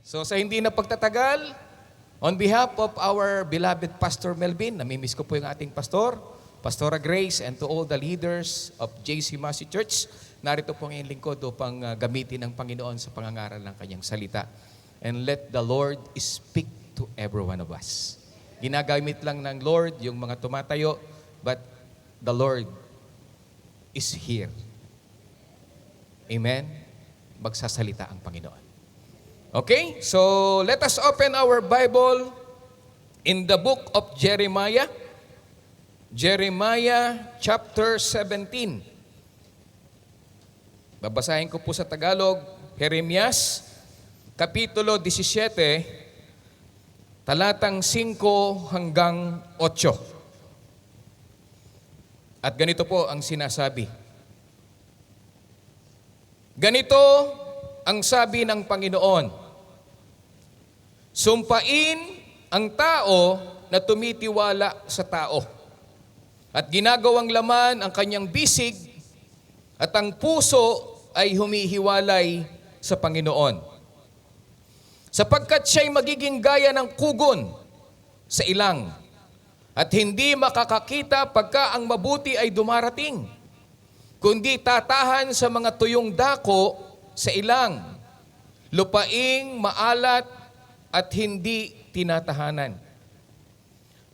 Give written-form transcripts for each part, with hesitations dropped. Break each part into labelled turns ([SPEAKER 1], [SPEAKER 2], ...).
[SPEAKER 1] So sa hindi na pagtatagal, on behalf of our beloved Pastor Melvin, namimiss ko po yung ating pastor, Pastora Grace, and to all the leaders of JC Massey Church, narito po ang inyong lingkod upang gamitin ng Panginoon sa pangangaral ng kanyang salita. And let the Lord speak to every one of us. Ginagamit lang ng Lord yung mga tumatayo, but the Lord is here. Amen? Magsasalita ang Panginoon. Okay? So, let us open our Bible in the book of Jeremiah. Jeremiah chapter 17. Babasahin ko po sa Tagalog, Jeremias, Kapitulo 17, talatang 5 hanggang 8. At ganito po ang sinasabi. Ganito ang sabi ng Panginoon, sumpain ang tao na tumitiwala sa tao at ginagawang laman ang kanyang bisig at ang puso ay humihiwalay sa Panginoon. Sapagkat siya'y magiging gaya ng kugon sa ilang at hindi makakakita pagka ang mabuti ay dumarating, kundi tatahan sa mga tuyong dako sa ilang, lupaing maalat at hindi tinatahanan.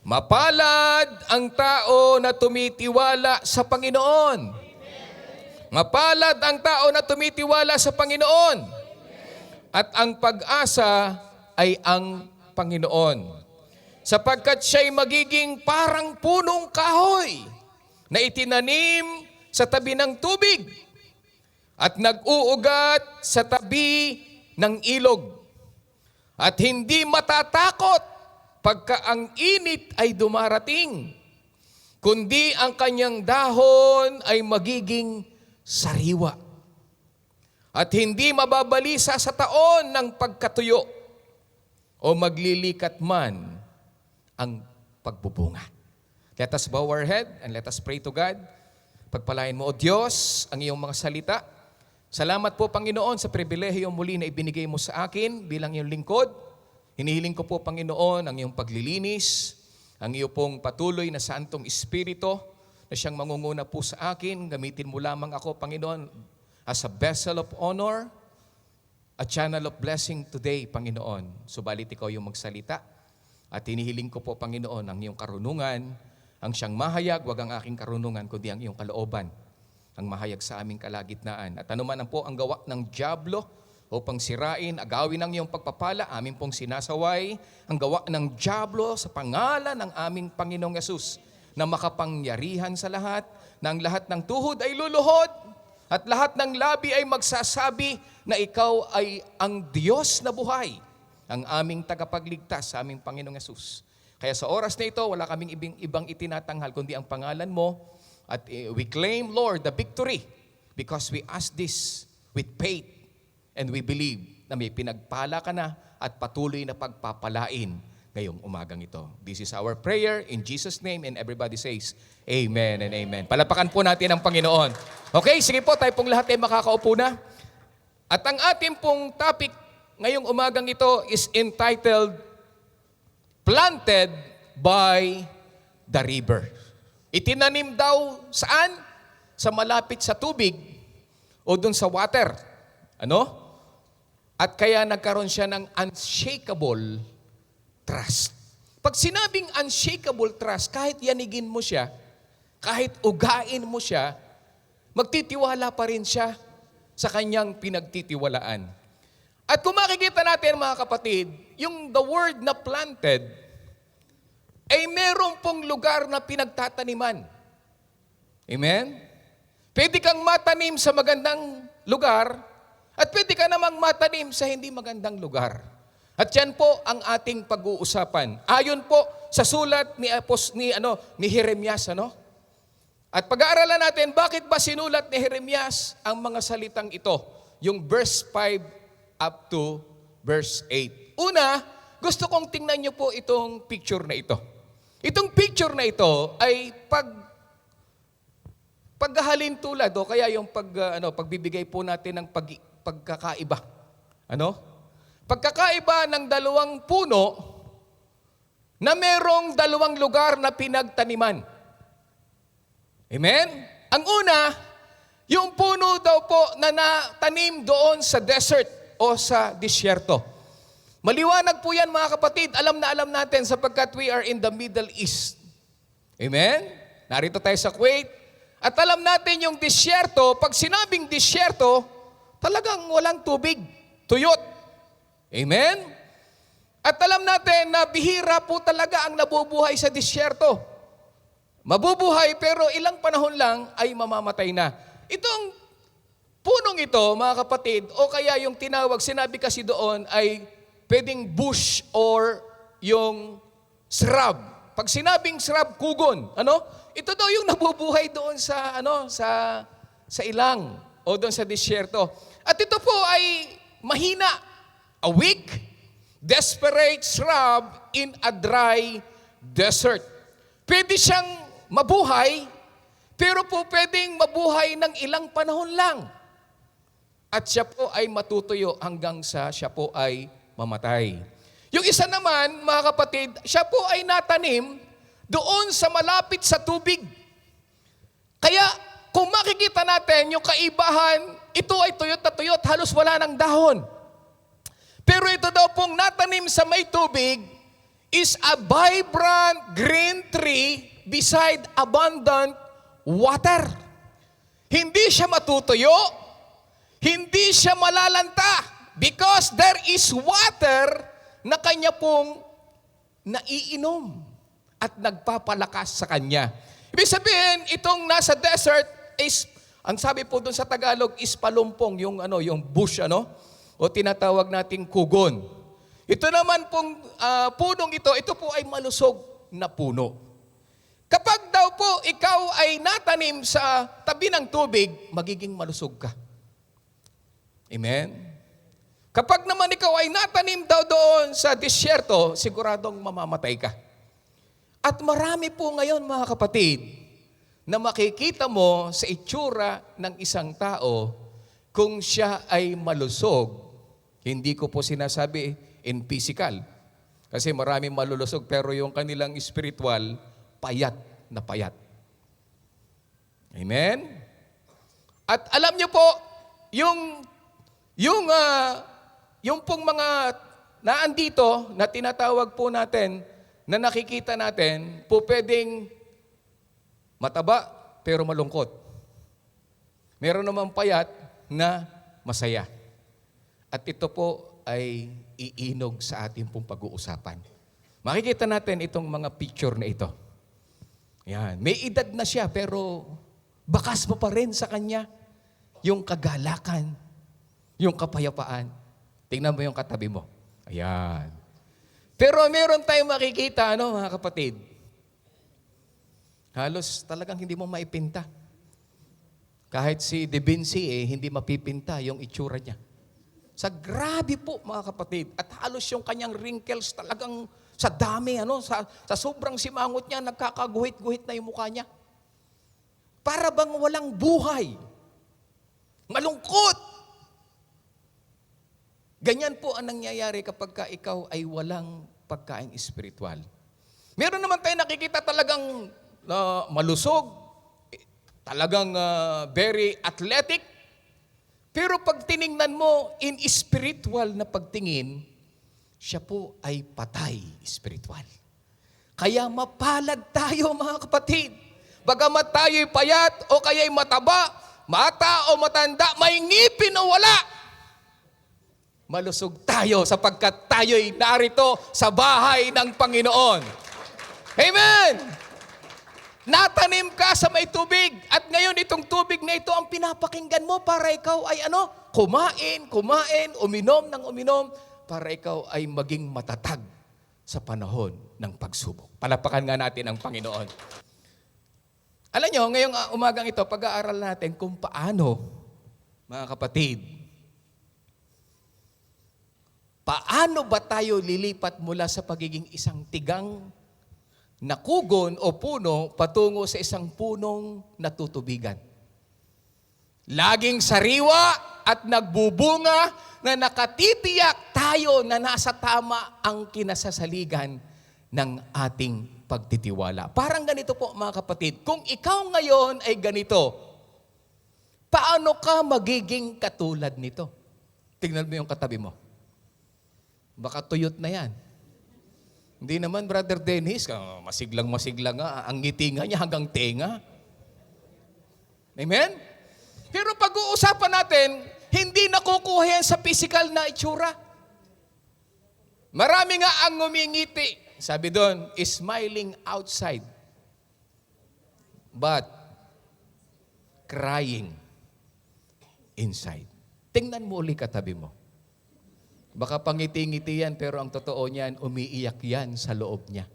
[SPEAKER 1] Mapalad ang tao na tumitiwala sa Panginoon. Mapalad ang tao na tumitiwala sa Panginoon. At ang pag-asa ay ang Panginoon. Sapagkat siya'y magiging parang punong kahoy na itinanim sa tabi ng tubig at nag-uugat sa tabi ng ilog. At hindi matatakot pagka ang init ay dumarating, kundi ang kanyang dahon ay magiging sariwa. At hindi mababalisa sa taon ng pagkatuyo o maglilikat man ang pagbubunga. Let us bow our head and let us pray to God. Pagpalain mo, O Diyos, ang iyong mga salita. Salamat po, Panginoon, sa pribilehiyo muli na ibinigay mo sa akin bilang iyong lingkod. Hinihiling ko po, Panginoon, ang iyong paglilinis, ang iyong pong patuloy na Santong Espiritu na siyang mangunguna po sa akin. Gamitin mo lamang ako, Panginoon, as a vessel of honor, a channel of blessing today, Panginoon. Subalit ikaw yung magsalita. At hinihiling ko po, Panginoon, ang iyong karunungan, ang siyang mahayag, wag ang aking karunungan, kundi ang iyong kalooban, ang mahayag sa aming kalagitnaan. At anuman ang po ang gawa ng dyablo upang sirain, agawin ng iyong pagpapala, amin pong sinasaway ang gawa ng dyablo sa pangalan ng aming Panginoong Yesus na makapangyarihan sa lahat, na ang lahat ng tuhod ay luluhod at lahat ng labi ay magsasabi na ikaw ay ang Diyos na buhay, ang aming tagapagligtas sa aming Panginoong Yesus. Kaya sa oras na ito, wala kaming ibang itinatanghal kundi ang pangalan mo. At we claim, Lord, the victory because we ask this with faith and we believe na may pinagpala ka na at patuloy na pagpapalain ngayong umagang ito. This is our prayer in Jesus' name, and everybody says, Amen and Amen. Palapakan po natin ang Panginoon. Okay, sige po, tayo pong lahat ay makakaupo na. At ang ating pong topic ngayong umagang ito is entitled, Planted by the River. Itinanim daw saan? Sa malapit sa tubig o dun sa water. Ano? At kaya nagkaroon siya ng unshakable trust. Pag sinabing unshakable trust, kahit yanigin mo siya, kahit ugain mo siya, magtitiwala pa rin siya sa kanyang pinagtitiwalaan. At kung makikita natin, mga kapatid, yung the word na planted, ay meron pong lugar na pinagtataniman. Amen? Pwede kang matanim sa magandang lugar at pwede ka namang matanim sa hindi magandang lugar. At yan po ang ating pag-uusapan. Ayon po sa sulat ni Jeremias, ano? At pag-aaralan natin, bakit ba sinulat ni Jeremias ang mga salitang ito? Yung verse 5 up to verse 8. Una, gusto kong tingnan niyo po itong picture na ito. Itong picture na ito ay paghahalin tulad o kaya yung pagbibigay po natin ng pagkakaiba. Ano? Pagkakaiba ng dalawang puno na merong dalawang lugar na pinagtaniman. Amen? Ang una, yung puno daw po na natanim doon sa desert o sa disyerto. Maliwanag po yan mga kapatid. Alam na alam natin sapagkat we are in the Middle East. Amen? Narito tayo sa Kuwait. At alam natin yung disyerto, pag sinabing disyerto, talagang walang tubig, tuyot. Amen? At alam natin na bihira po talaga ang nabubuhay sa disyerto. Mabubuhay pero ilang panahon lang ay mamamatay na. Itong punong ito, mga kapatid, o kaya yung tinawag, sinabi kasi doon ay pwedeng bush or yung shrub. Pag sinabing shrub, kugon, ano? Ito daw yung nabubuhay doon sa ilang o doon sa disyerto. At ito po ay mahina, a weak, desperate shrub in a dry desert. Pwede siyang mabuhay, pero po pwedeng mabuhay ng ilang panahon lang. At siya po ay matutuyo hanggang sa siya po ay mamatay. Yung isa naman, mga kapatid, siya po ay natanim doon sa malapit sa tubig. Kaya kung makikita natin yung kaibahan, ito ay tuyot na tuyot, halos wala ng dahon. Pero ito daw pong natanim sa may tubig is a vibrant green tree beside abundant water. Hindi siya matutuyo, hindi siya malalanta because there is water na kanya pong naiinom at nagpapalakas sa kanya. Ibig sabihin, itong nasa desert is, ang sabi po doon sa Tagalog is palumpong, yung bush, o tinatawag nating kugon. Ito naman pong punong ito po ay malusog na puno. Kapag daw po ikaw ay natanim sa tabi ng tubig, magiging malusog ka. Amen? Kapag naman ikaw ay natanim daw doon sa disyerto, siguradong mamamatay ka. At marami po ngayon mga kapatid, na makikita mo sa itsura ng isang tao kung siya ay malusog. Hindi ko po sinasabi in physical. Kasi maraming malulusog pero yung kanilang spiritual, payat na payat. Amen? At alam niyo po, yung pong mga naandito na tinatawag po natin, na nakikita natin, po pwedeng mataba pero malungkot. Meron naman payat na masaya. At ito po ay iinog sa ating pong pag-uusapan. Makikita natin itong mga picture na ito. Yan. May edad na siya pero bakas mo pa rin sa kanya yung kagalakan, yung kapayapaan. Tingnan mo yung katabi mo. Ayan. Pero meron tayong makikita, mga kapatid. Halos talagang hindi mo maipinta. Kahit si Da Vinci, hindi mapipinta yung itsura niya. Sa grabe po, mga kapatid. At halos yung kanyang wrinkles talagang sa dami, sa sobrang simangot niya, nagkakaguhit-guhit na yung mukha niya. Para bang walang buhay. Malungkot. Ganyan po ang nangyayari kapag ikaw ay walang pagkain espiritual. Meron naman tayo nakikita talagang malusog, talagang very athletic, pero pag tiningnan mo in spiritual na pagtingin, siya po ay patay spiritual. Kaya mapalad tayo mga kapatid. Bagamat tayo'y payat o kaya'y mataba, mata o matanda, may ngipin o wala. Malusog tayo sapagkat tayo'y narito sa bahay ng Panginoon. Amen! Natanim ka sa may tubig at ngayon itong tubig na ito ang pinapakinggan mo para ikaw ay kumain, uminom ng uminom para ikaw ay maging matatag sa panahon ng pagsubok. Palapakan nga natin ang Panginoon. Alam nyo, ngayong umagang ito, pag-aaral natin kung paano, mga kapatid, paano ba tayo lilipat mula sa pagiging isang tigang na kugon o puno patungo sa isang punong natutubigan. Laging sariwa at nagbubunga na nakatitiyak tayo na nasa tama ang kinasasaligan ng ating pagtitiwala. Parang ganito po mga kapatid, kung ikaw ngayon ay ganito, paano ka magiging katulad nito? Tingnan mo yung katabi mo. Baka tuyot na yan. Hindi naman, Brother Dennis, masiglang-masiglang nga, ang ngiti nga niya hanggang tenga. Amen? Pero pag-uusapan natin, hindi nakukuha yan sa physical na itsura. Marami nga ang ngumingiti. Sabi doon, smiling outside, but crying inside. Tingnan mo ulit katabi mo. Baka pangiti-ngiti yan, pero ang totoo niyan, umiiyak yan sa loob niya.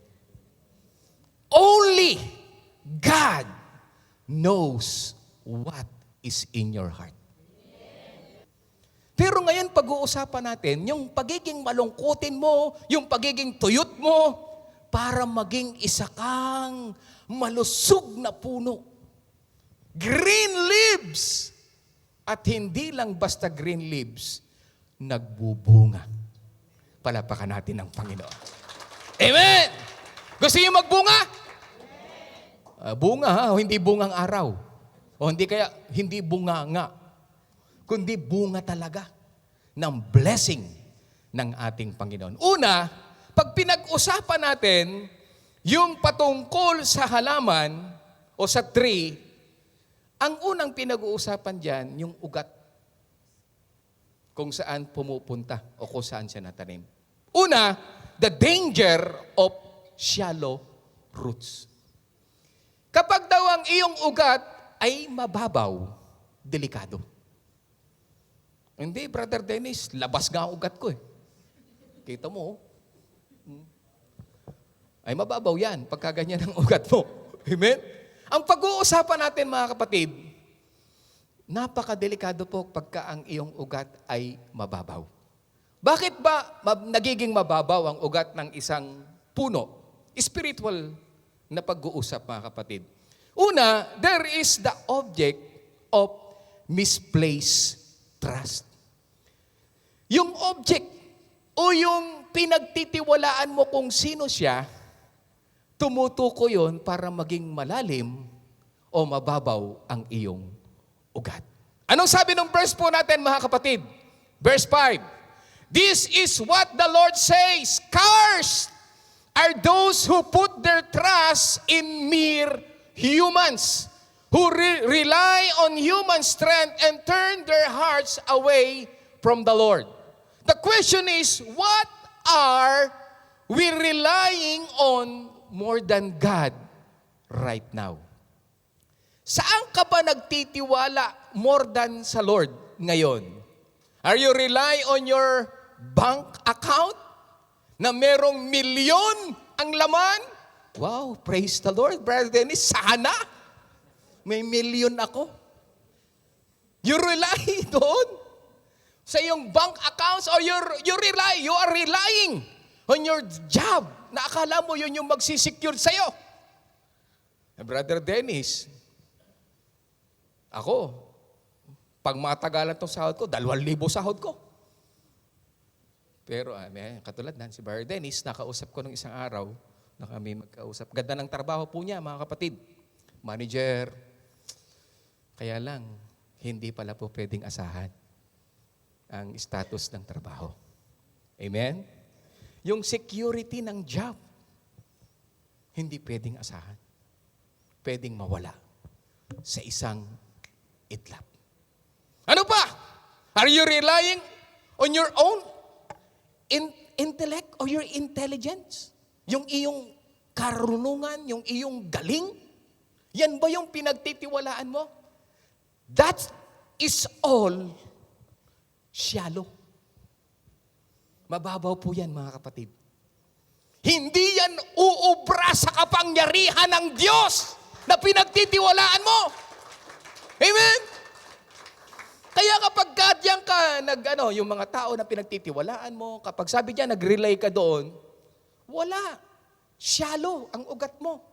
[SPEAKER 1] Only God knows what is in your heart. Pero ngayon, pag-uusapan natin, yung pagiging malungkutin mo, yung pagiging tuyot mo, para maging isa kang malusog na puno. Green leaves. At hindi lang basta green leaves, nagbubunga. Palapakan natin ang Panginoon. Amen! Gusto niyo magbunga? Bunga ha, o hindi bungang araw. O hindi bunga nga. Kundi bunga talaga ng blessing ng ating Panginoon. Una, pag pinag-usapan natin yung patungkol sa halaman o sa tree, ang unang pinag-uusapan dyan, yung ugat. Kung saan pumupunta o kung saan siya natanim. Una, the danger of shallow roots. Kapag daw ang iyong ugat ay mababaw, delikado. Hindi, Brother Dennis, labas nga ang ugat ko eh. Kita mo, ay mababaw yan pagka ganyan ang ugat mo. Amen? Ang pag-uusapan natin mga kapatid, napakadelikado po pagka ang iyong ugat ay mababaw. Bakit ba nagiging mababaw ang ugat ng isang puno? Spiritual na pag-uusap mga kapatid. Una, there is the object of misplaced trust. Yung object o yung pinagtitiwalaan mo kung sino siya, tumutuko yon para maging malalim o mababaw ang iyong ugat. Anong sabi ng verse po natin mga kapatid? Verse 5. This is what the Lord says, cursed are those who put their trust in mere humans, who rely on human strength and turn their hearts away from the Lord. The question is, what are we relying on more than God right now? Saan ka ba nagtitiwala more than sa Lord ngayon? Are you rely on your bank account na merong milyon ang laman? Wow, praise the Lord, Brother Dennis. Sana may milyon ako. You rely doon sa iyong bank accounts or you are relying on your job na akala mo yun yung magsisecure sa'yo. Brother Dennis, ako, pag matagalan tong sahod ko, 2,000 sahod ko. Pero katulad na, si Brother Dennis, nakausap ko nung isang araw, na kami magkausap. Ganda ng trabaho po niya, mga kapatid. Manager. Kaya lang, hindi pala po pwedeng asahan ang status ng trabaho. Amen? Yung security ng job, hindi pwedeng asahan. Pwedeng mawala sa isang itlap. Ano pa? Are you relying on your own intellect or your intelligence? Yung iyong karunungan, yung iyong galing? Yan ba yung pinagtitiwalaan mo? That is all shallow. Mababaw po yan, mga kapatid. Hindi yan uubra sa kapangyarihan ng Diyos na pinagtitiwalaan mo. Amen? Kaya kapag diyan ka, yung mga tao na pinagtitiwalaan mo, kapag sabi niya, nag-relay ka doon, wala. Shallow ang ugat mo.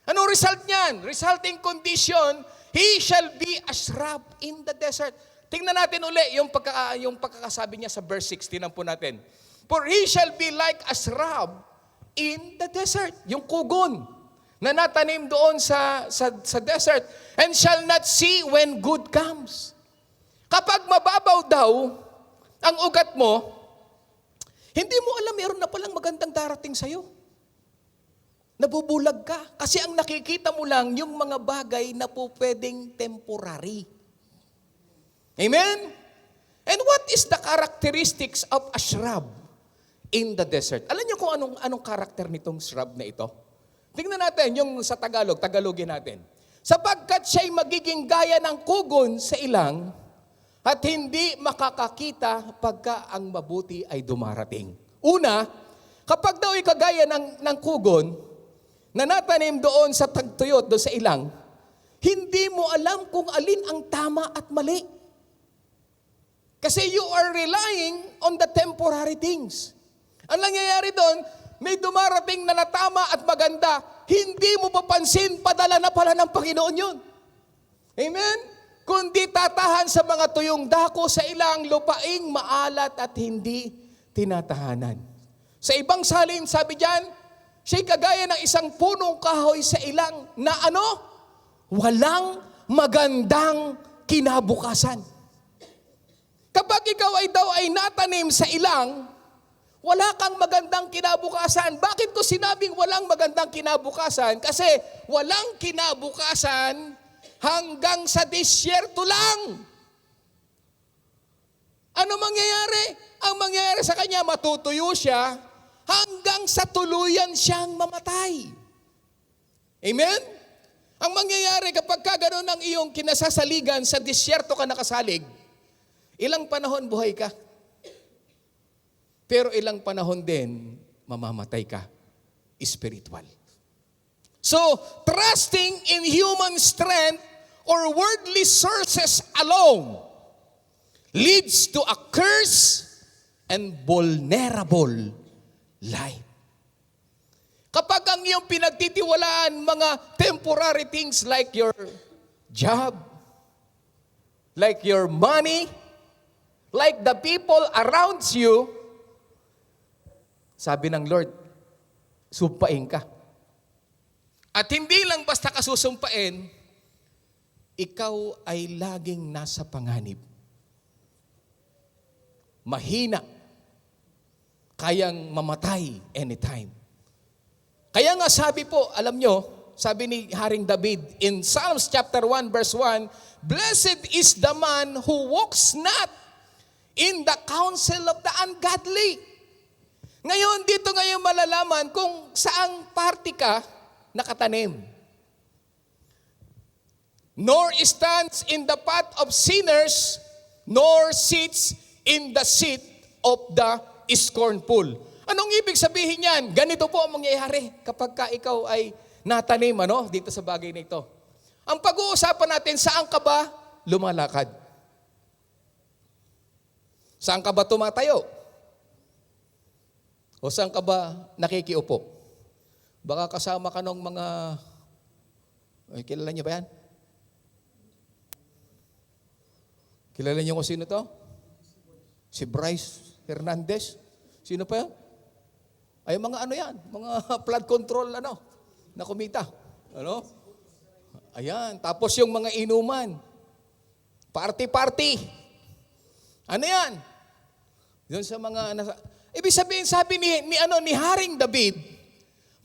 [SPEAKER 1] Anong result niyan? Resulting condition, he shall be a shrub in the desert. Tingnan natin uli yung pagkakasabi niya sa verse 6. Tingnan po natin. For he shall be like a shrub in the desert. Yung kugon na natanim doon sa desert. And shall not see when good comes. Kapag mababaw daw ang ugat mo, hindi mo alam meron na palang magandang darating sa'yo. Nabubulag ka. Kasi ang nakikita mo lang yung mga bagay na po pwedeng temporary. Amen? And what is the characteristics of a shrub in the desert? Alam niyo kung anong karakter nitong shrub na ito? Tingnan natin yung sa Tagalogin natin. Sapagkat siya'y magiging gaya ng kugon sa ilang at hindi makakakita pagka ang mabuti ay dumarating. Una, kapag daw ikagaya ng kugon na natanim doon sa tagtuyot, doon sa ilang, hindi mo alam kung alin ang tama at mali. Kasi you are relying on the temporary things. Ang nangyayari doon, may dumarating na natama at maganda, hindi mo papansin, padala na pala ng Panginoon yun. Amen? Kundi tatahan sa mga tuyong dako sa ilang lupaing maalat at hindi tinatahanan. Sa ibang salin, sabi diyan, siya'y kagaya ng isang punong kahoy sa ilang na walang magandang kinabukasan. Kapag ikaw ay natanim sa ilang, wala kang magandang kinabukasan. Bakit ko sinabing walang magandang kinabukasan? Kasi walang kinabukasan hanggang sa disyerto lang. Ano mangyayari? Ang mangyayari sa kanya, matutuyo siya hanggang sa tuluyan siyang mamatay. Amen? Ang mangyayari kapag gano'n ang iyong kinasasaligan sa disyerto ka nakasalig, ilang panahon buhay ka. Pero ilang panahon din, mamamatay ka. Spiritual. So, trusting in human strength or worldly sources alone leads to a curse and vulnerable life. Kapag ang iyong pinagtitiwalaan mga temporary things like your job, like your money, like the people around you, sabi ng Lord, sumpain ka. At hindi lang basta ka susumpain, ikaw ay laging nasa panganib. Mahina. Kayang mamatay anytime. Kaya nga sabi po, alam nyo, sabi ni Haring David in Psalms chapter 1 verse 1, Blessed is the man who walks not in the counsel of the ungodly. Ngayon, dito ngayon malalaman kung saang party ka nakatanim. Nor stands in the path of sinners, nor sits in the seat of the scornful. Anong ibig sabihin yan? Ganito po ang mangyayari kapag ka ikaw ay natanim dito sa bagay na ito. Ang pag-uusapan natin, saan ka ba lumalakad? Saan ka ba tumatayo? O saan ka ba nakikiupo? Baka kasama ka ng mga, kilala niyo ba yan? Kilala niyo kung sino to? Si Bryce Hernandez? Sino pa yan? Ay mga yan, mga flood control na kumita. Ayan, tapos yung mga inuman. Party. Ano yan? Doon sa mga ibig sabihin, sabi ni Haring David,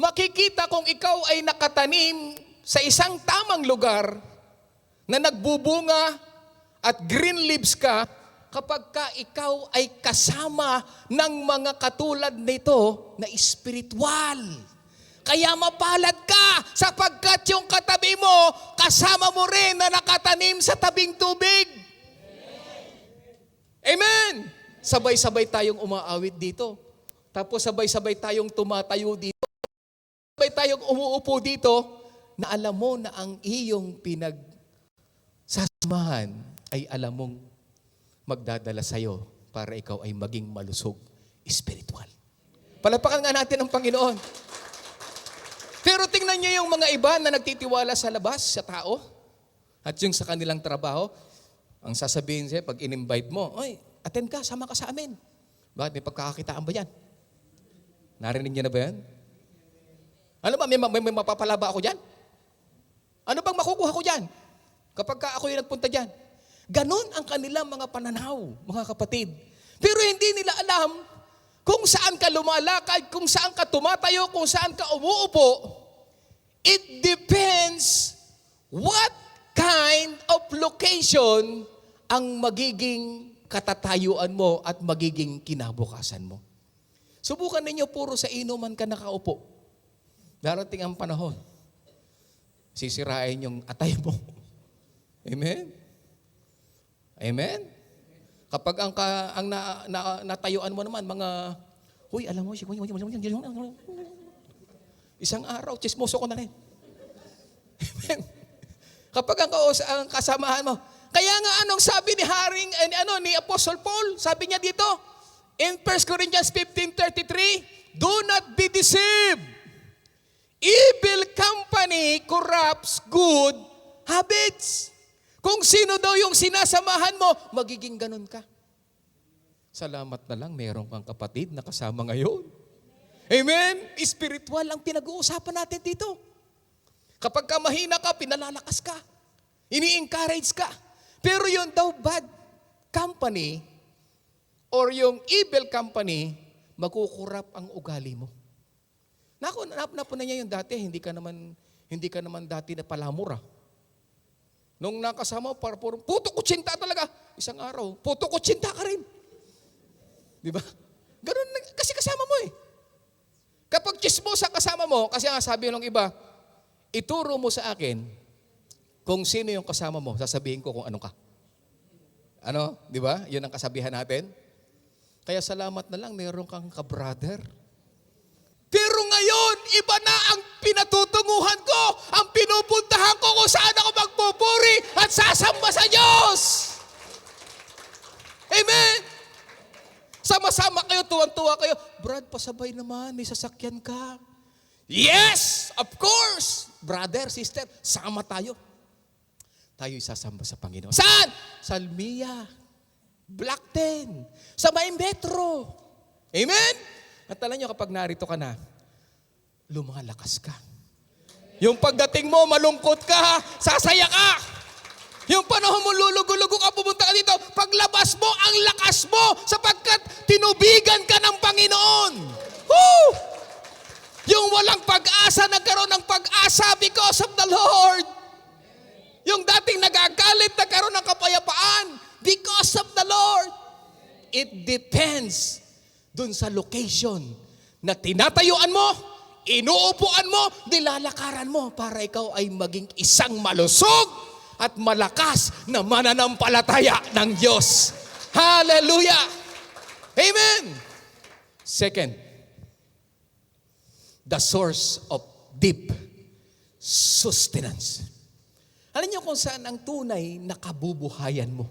[SPEAKER 1] makikita kung ikaw ay nakatanim sa isang tamang lugar na nagbubunga at green leaves ka kapag ka ikaw ay kasama ng mga katulad nito na espiritual. Kaya mapalad ka sapagkat yung katabi mo, kasama mo rin na nakatanim sa tabing tubig. Amen! Sabay-sabay tayong umaawit dito. Tapos sabay-sabay tayong tumatayo dito. Sabay tayong umuupo dito na alam mo na ang iyong pinagsasamahan ay alam mong magdadala sa'yo para ikaw ay maging malusog spiritual. Palapakan nga natin ang Panginoon. Pero tingnan niyo yung mga iba na nagtitiwala sa labas, sa tao, at yung sa kanilang trabaho. Ang sasabihin sa'yo, pag in-invite mo, oy, attend ka, sama ka sa amin. Bakit? May pagkakakitaan ba yan? Narinig niyo na ba yan? Ano ba, may mapapala ba ako dyan? Ano bang makukuha ko dyan? Kapag ako yung nagpunta dyan. Ganon ang kanilang mga pananaw, mga kapatid. Pero hindi nila alam kung saan ka lumalakad, kung saan ka tumatayo, kung saan ka umuupo. It depends what kind of location ang magiging katatayuan mo at magiging kinabukasan mo. Subukan ninyo, puro sa inuman ka nakaupo. Darating ang panahon, sisirain yung atay mo. Amen? Amen? Kapag ang natayuan mo naman, mga, huy, alam mo, isang araw, chismoso ko na rin. Amen? Kapag ang kasamahan mo, kaya nga anong sabi ni Apostle Paul, sabi niya dito, in 1 Corinthians 15:33, do not be deceived. Evil company corrupts good habits. Kung sino daw yung sinasamahan mo, magiging ganun ka. Salamat na lang, meron kang kapatid na kasama ngayon. Amen? Spiritual ang pinag-uusapan natin dito. Kapag ka mahina ka, pinalalakas ka. Ini-encourage ka. Pero yung daw bad company or yung evil company, makukurap ang ugali mo. Napunan niya yung dati, hindi ka naman dati na palamura. Nung nakasama, puto kutsinta talaga. Isang araw, puto kutsinta ka rin. Di ba? Ganun, kasi kasama mo eh. Kapag chismosa kasama mo, kasi nga sabi ng iba, ituro mo sa akin kung sino yung kasama mo, sasabihin ko kung ano ka. Ano? Di ba? Yun ang kasabihan natin. Kaya salamat na lang, meron kang ka-brother. Pero ngayon, iba na ang pinatutunguhan ko, ang pinupuntahan ko kung saan ako magpupuri at sasamba sa Diyos. Amen? Sama-sama kayo, tuwan-tuwa kayo. Brad, pasabay naman, may sasakyan ka. Yes, of course. Brother, sister, sama tayo. Tayo isasamba sa Panginoon. Saan? Sa Almia, Block 10, sa may metro. Amen? At alam nyo, kapag narito ka na, lumalakas ka. Yung pagdating mo, malungkot ka, sasaya ka. Yung panahon mo, lulugo-lugo ka, pumunta ka dito, paglabas mo, ang lakas mo, sapagkat tinubigan ka ng Panginoon. Woo! Yung walang pag-asa, nagkaroon ng pag-asa because of the Lord. Yung dating nagagalit, nagkaroon ng kapayapaan because of the Lord. It depends dun sa location na tinatayuan mo, inuupuan mo, nilalakaran mo para ikaw ay maging isang malusog at malakas na mananampalataya ng Diyos. Hallelujah! Amen! Second, the source of deep sustenance. Alam niyo kung saan ang tunay na kabubuhayan mo?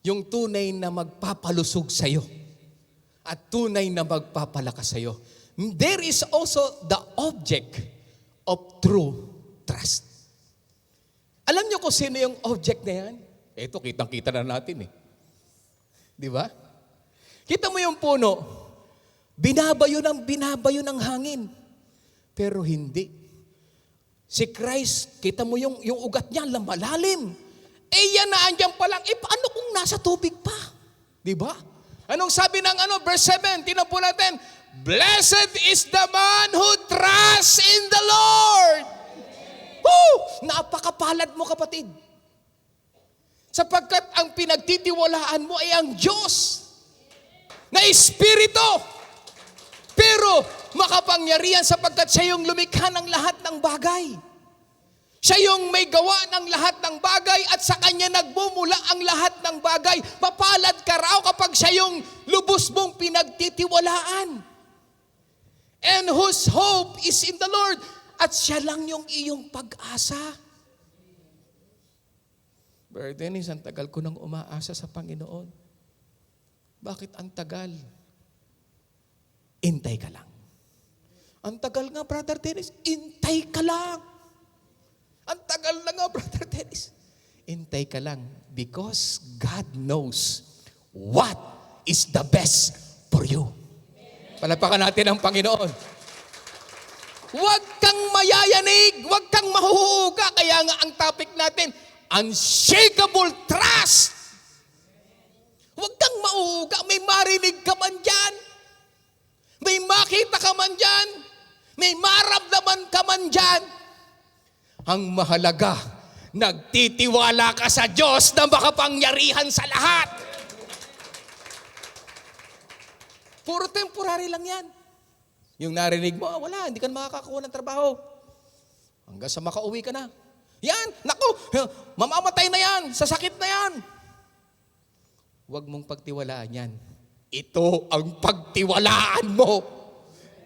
[SPEAKER 1] Yung tunay na magpapalusog sa iyo at tunay na magpapalakas sa iyo. There is also the object of true trust. Alam niyo kung sino yung object na yan? Ito, kitang-kita na natin eh. Di ba? Kita mo yung puno, binabayo ng hangin. Pero hindi. Si Christ, kita mo yung ugat niya, malalim. Yan na andyan pa lang. Paano kung nasa tubig pa? Di ba? Anong sabi ng verse 7? Tinan po natin. Blessed is the man who trusts in the Lord. Woo! Napakapalad mo, kapatid. Sapagkat ang pinagtitiwalaan mo ay ang Diyos na Espiritu. Pero makapangyarihan sapagkat siya yung lumikha ng lahat ng bagay. Siya yung may gawa ng lahat ng bagay at sa Kanya nagmumula ang lahat ng bagay. Papalad ka raw kapag siya yung lubos mong pinagtitiwalaan. And whose hope is in the Lord. At siya lang yung iyong pag-asa. Brother Dennis, ang tagal ko nang umaasa sa Panginoon. Bakit ang tagal? Intay ka lang. Ang tagal nga, Brother Dennis, intay ka lang. Ang tagal na nga, Brother Dennis. Intay ka lang because God knows what is the best for you. Palapakan natin ang Panginoon. Huwag kang mayayanig, huwag kang mahuhuga. Kaya nga ang topic natin, unshakable trust. Huwag kang mauhuga, may marinig ka man dyan. May makita ka man dyan. May maramdaman ka man dyan. Ang mahalaga, nagtitiwala ka sa Diyos na makapangyarihan sa lahat. Puro temporary lang yan. Yung narinig mo, wala, hindi ka makakakuha ng trabaho. Hanggang sa makauwi ka na. Yan, naku, mamamatay na yan, sa sakit na yan. Huwag mong pagtiwalaan yan. Ito ang pagtiwalaan mo.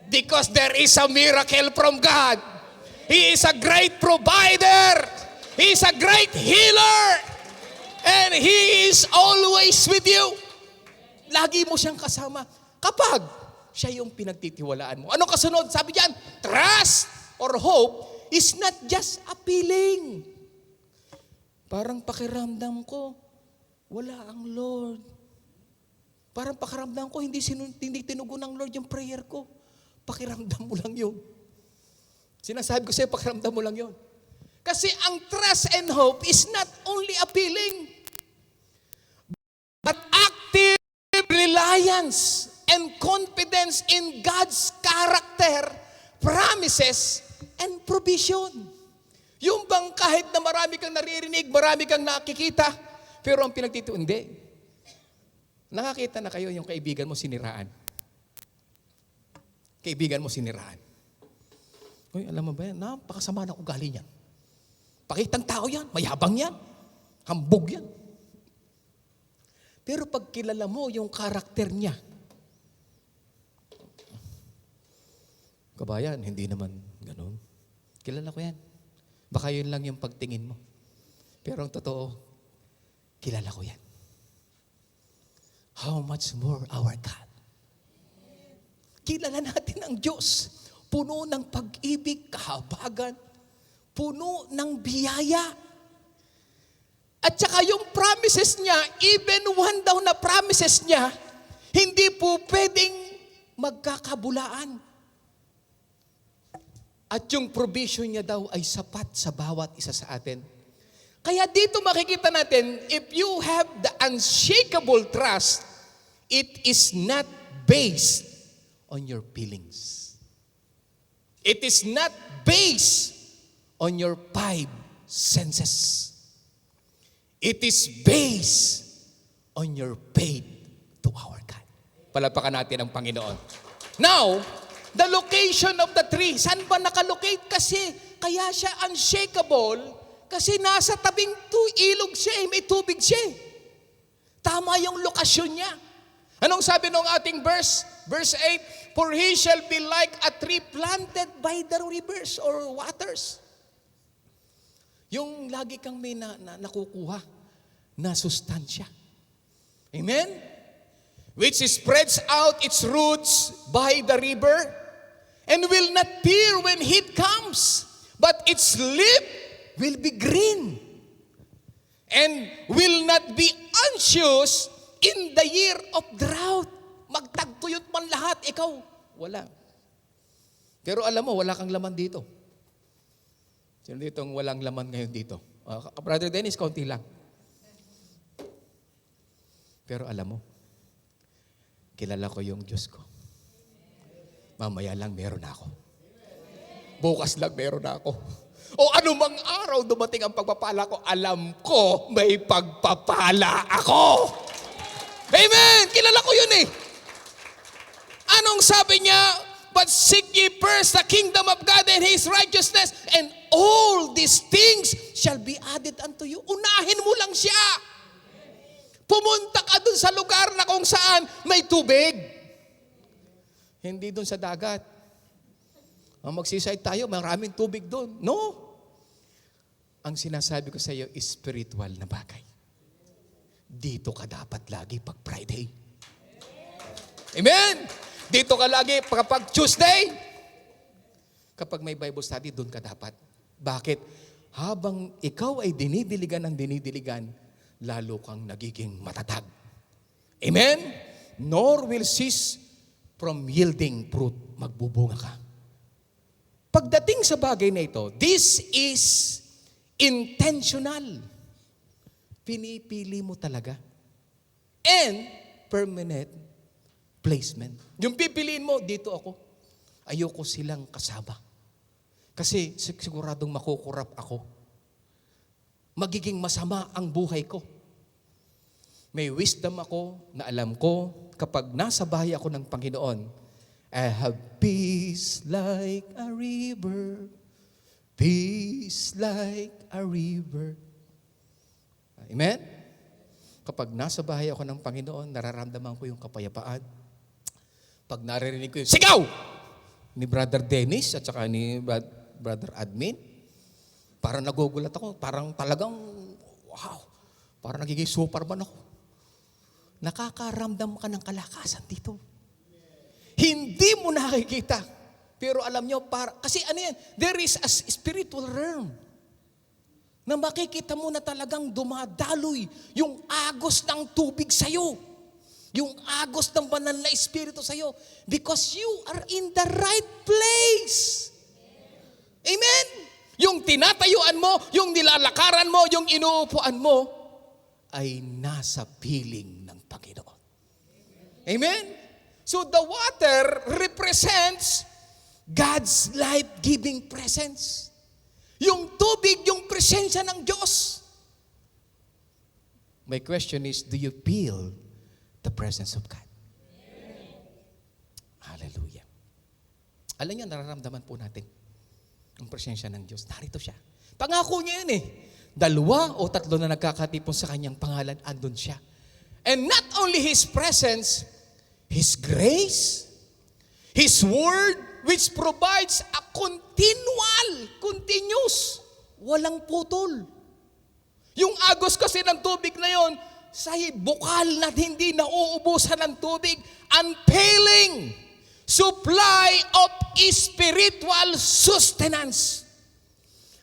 [SPEAKER 1] Because there is a miracle from God. He is a great provider. He is a great healer. And He is always with you. Lagi mo siyang kasama. Kapag siya yung pinagtitiwalaan mo. Ano kasunod? Sabi diyan, trust or hope is not just a feeling. Parang pakiramdam ko, wala ang Lord. Parang pakiramdam ko, hindi tinugon ng Lord yung prayer ko. Pakiramdam mo lang yun. Sinasabi ko sa'yo, pakiramdam mo lang yun. Kasi ang trust and hope is not only a feeling, but active reliance and confidence in God's character, promises, and provision. Yung bang kahit na marami kang naririnig, marami kang nakikita, pero ang pinagtitiwala, hindi. Nakakita na kayo yung kaibigan mo siniraan. Kaibigan mo siniraan. Uy, alam mo ba yan? Napakasama ng ugali niyan. Pakitang tao yan, mayabang yan, hambog yan. Pero pag kilala mo yung karakter niya, kabayan, hindi naman ganun. Kilala ko yan. Baka yun lang yung pagtingin mo. Pero ang totoo, kilala ko yan. How much more our God? Kilala natin ang Diyos. Puno ng pag-ibig, kahabagan, puno ng biyaya. At saka yung promises niya, even one daw na promises niya, hindi po pwedeng magkakabulaan. At yung provision niya daw ay sapat sa bawat isa sa atin. Kaya dito makikita natin, if you have the unshakable trust, it is not based on your feelings. It is not based on your five senses. It is based on your faith to our God. Palapakan natin ang Panginoon. Now, the location of the tree. Saan ba nakalocate? Kasi, kaya siya unshakable, kasi nasa tabing ilog siya, may tubig siya. Tama yung lokasyon niya. Anong sabi ng ating verse? Verse 8, for he shall be like a tree planted by the rivers or waters. Yung lagi kang may nakukuha na sustansya. Amen? Which spreads out its roots by the river and will not fear when heat comes, but its leaf will be green and will not be anxious in the year of drought. Magtagtuyot man lahat, ikaw, wala. Pero alam mo, wala kang laman dito. Sino dito ang walang laman ngayon dito? Brother Dennis, konti lang. Pero alam mo, kilala ko yung Diyos ko. Mamaya lang meron ako. Bukas lang meron ako. O anumang araw dumating ang pagpapala ko, alam ko may pagpapala ako. Amen! Kilala ko yun eh. Anong sabi niya? But seek ye first the kingdom of God and His righteousness, and all these things shall be added unto you. Unahin mo lang siya. Pumunta ka dun sa lugar na kung saan may tubig. Hindi dun sa dagat. Magsiside tayo, maraming tubig dun. No. Ang sinasabi ko sa iyo, spiritual na bagay. Dito ka dapat lagi pag Friday. Amen? Dito ka lagi kapag Tuesday. Kapag may Bible study, doon ka dapat. Bakit? habang ikaw ay dinidiligan ng dinidiligan, lalo kang nagiging matatag. Amen? Nor will cease from yielding fruit. Magbubunga ka. Pagdating sa bagay na ito, this is intentional. Pinipili mo talaga. And permanent placement. Yung pipiliin mo, dito ako. Ayoko silang kasama. Kasi siguradong makukurap ako. Magiging masama ang buhay ko. May wisdom ako na alam ko, kapag nasa bahay ako ng Panginoon, I have peace like a river. Peace like a river. Amen? Kapag nasa bahay ako ng Panginoon, nararamdaman ko yung kapayapaan. Pag naririnig ko yung sigaw ni Brother Dennis at saka ni Brother Admin, parang nagugulat ako. Parang talagang, wow, parang nagiging superman ako. Nakakaramdam ka ng kalakasan dito. Hindi mo nakikita. Pero alam nyo, kasi ano yan, there is a spiritual realm na makikita mo na talagang dumadaloy yung agos ng tubig sa'yo. Yung agos ng banal na espiritu sa'yo. Because you are in the right place. Amen? Yung tinatayuan mo, yung nilalakaran mo, yung inuupuan mo, ay nasa piling ng Panginoon. Amen? So the water represents God's life-giving presence. Yung tubig, yung presensya ng Diyos. My question is, do you feel the presence of God? Hallelujah. Alam niyo, nararamdaman po natin ang presensya ng Diyos. Narito siya. Pangako niya yun 2 o 3 na nagkakatipon sa kanyang pangalan, andun siya. And not only His presence, His grace, His word, which provides a continuous, walang putol. Yung agos kasi ng tubig na yon, sa bukal na hindi nauubusan ng tubig, unfailing supply of spiritual sustenance.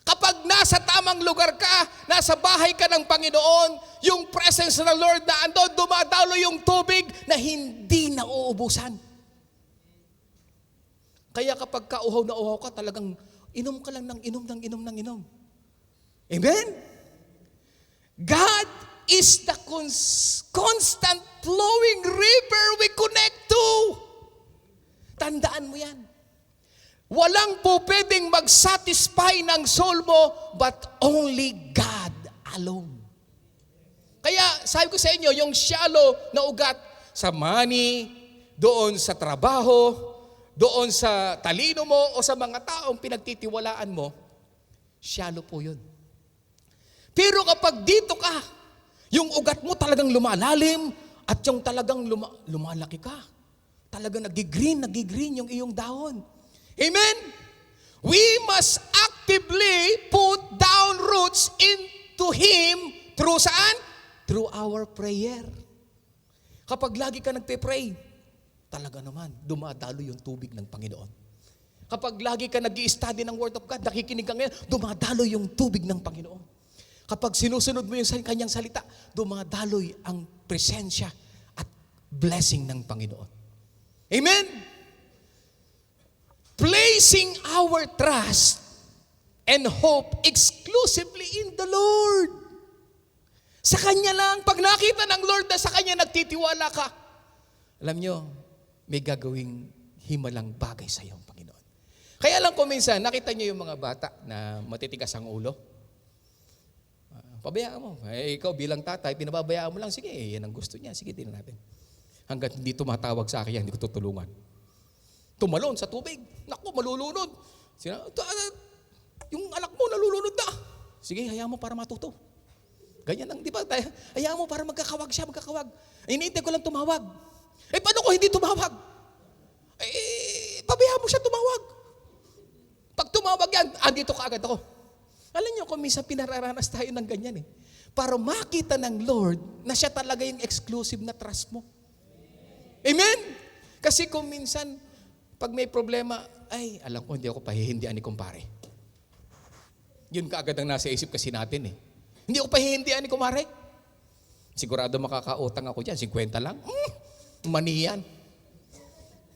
[SPEAKER 1] Kapag nasa tamang lugar ka, nasa bahay ka ng Panginoon, yung presence ng Lord na ando, dumadalo yung tubig na hindi nauubusan. Kaya kapag kauhaw na uhaw ka, talagang inom ka lang ng inom. Amen? God is the constant flowing river we connect to. Tandaan mo yan. Walang po pwedeng mag-satisfy ng soul mo, but only God alone. Kaya sabi ko sa inyo, yung shallow na ugat sa money, doon sa trabaho, doon sa talino mo, o sa mga taong pinagtitiwalaan mo, shallow po yun. Pero kapag dito ka, yung ugat mo talagang lumalalim, at yung talagang lumalaki ka, talagang nagigreen yung iyong dahon. Amen? We must actively put down roots into Him through saan? Through our prayer. Kapag lagi ka nagpe-pray, talaga naman, dumadalo yung tubig ng Panginoon. Kapag lagi ka nag-i-study ng Word of God, nakikinig ka ngayon, dumadalo yung tubig ng Panginoon. Kapag sinusunod mo yung kanyang salita, dumadaloy ang presensya at blessing ng Panginoon. Amen? Placing our trust and hope exclusively in the Lord. Sa Kanya lang, pag nakita ng Lord na sa Kanya nagtitiwala ka, alam nyo, may gagawing himalang bagay sa iyo ang Panginoon. Kaya lang kung minsan, nakita nyo yung mga bata na matitigas ang ulo. Pabayaan mo. Ikaw bilang tatay, pinababayaan mo lang, sige, yan ang gusto niya, sige, tingnan natin. Hanggat hindi tumatawag sa akin yan, hindi ko tutulungan. Tumalon sa tubig. Naku, malulunod. Yung anak mo nalulunod na. Sige, hayaan mo para matuto. Ganyan lang, di ba? Hayaan mo para magkakawag siya, magkakawag. Iniintay ko lang tumawag. Paano ko hindi tumawag? Pabayaan mo siya tumawag. Pag tumawag yan, andito ka agad ako. Alam niyo, kung minsan pinararanas tayo ng ganyan para makita ng Lord na siya talaga yung exclusive na trust mo. Amen? Kasi kung minsan, pag may problema, alam ko, hindi ako pahihindian ni kumpare. Yun kaagad ang nasa isip kasi natin eh. Hindi ko pahihindihan ni kumare. Sigurado makakautang ako dyan, 50 lang. Mani yan.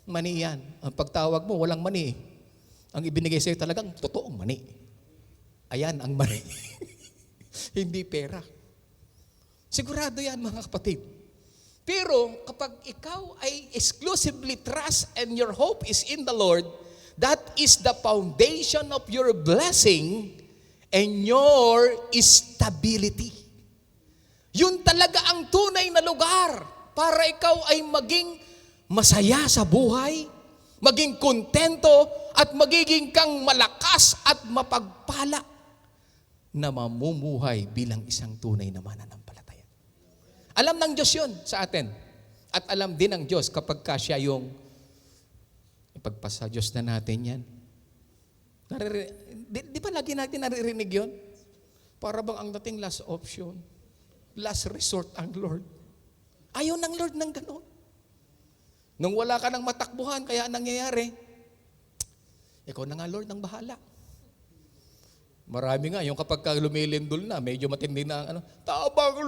[SPEAKER 1] Mani yan. Ang pagtawag mo, walang mani eh. Ang ibinigay sa'yo talagang totoong mani. Ayan ang mani. Hindi pera. Sigurado yan mga kapatid. Pero kapag ikaw ay exclusively trust and your hope is in the Lord, that is the foundation of your blessing and your stability. Yun talaga ang tunay na lugar para ikaw ay maging masaya sa buhay, maging kontento, at magiging kang malakas at mapagpala na mamumuhay bilang isang tunay na mananampalataya. Alam ng Diyos yun sa atin. At alam din ng Diyos kapag ka siya yung ipagpasa Diyos na natin yan. Di ba lagi natin naririnig yun? Para bang ang dating last option, last resort ang Lord. Ayaw ng Lord ng gano'n. Nung wala ka ng matakbuhan, kaya nangyayari, ikaw na nga Lord ang bahala. Marami nga, yung kapag lumilindol na, medyo matindi na ang tabang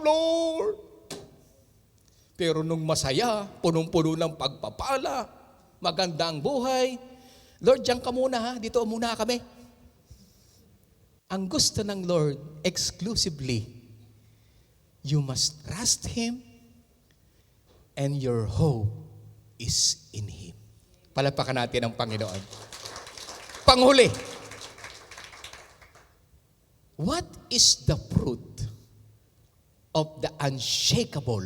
[SPEAKER 1] Lord. Pero nung masaya, punong-puno ng pagpapala, maganda ang buhay, Lord, diyan ka muna ha, dito muna kami. Ang gusto ng Lord, exclusively, you must trust Him and your hope is in Him. Palakpakan natin ang Panginoon. Panghuli, what is the fruit of the unshakable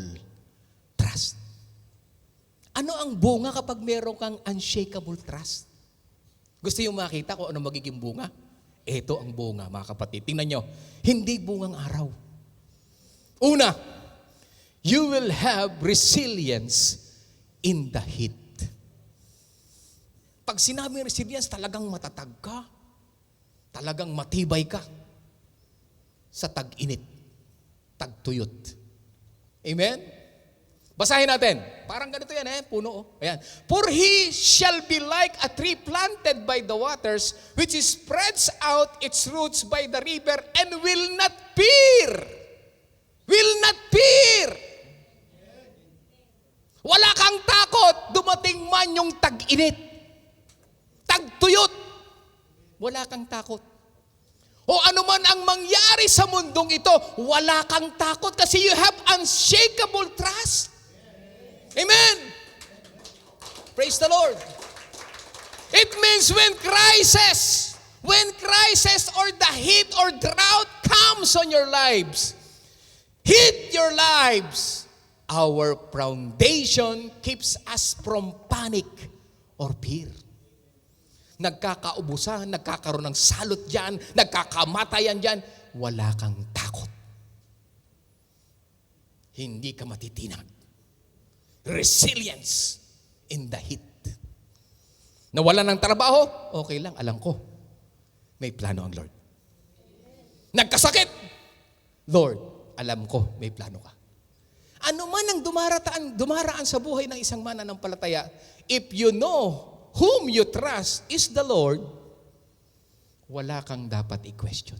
[SPEAKER 1] trust? Ano ang bunga kapag meron kang unshakable trust? Gusto yung makita kung ano magiging bunga? Ito ang bunga, mga kapatid. Tingnan nyo, hindi bungang araw. Una, you will have resilience in the heat. Pag sinabing resilience, talagang matatag ka. Talagang matibay ka sa tag-init, tag-tuyot. Amen? Basahin natin. Parang ganito yan puno. Ayan. For he shall be like a tree planted by the waters, which spreads out its roots by the river and will not fear. Will not fear. Wala kang takot, dumating man yung tag-init, tag-tuyot. Wala kang takot. O ano man ang mangyari sa mundong ito, wala kang takot kasi you have unshakable trust. Amen. Praise the Lord. It means when crisis or the heat or drought comes on your lives, hit your lives, our foundation keeps us from panic or fear. Nagkakaubusan, nagkakaroon ng salot dyan, nagkakamatayan dyan, wala kang takot. Hindi ka matitinag. Resilience in the heat. Nawala ng trabaho, okay lang, alam ko. May plano ang Lord. Nagkasakit, Lord, alam ko, may plano ka. Ano man ang dumaraan sa buhay ng isang mananampalataya, if you know whom you trust is the Lord, wala kang dapat i-question.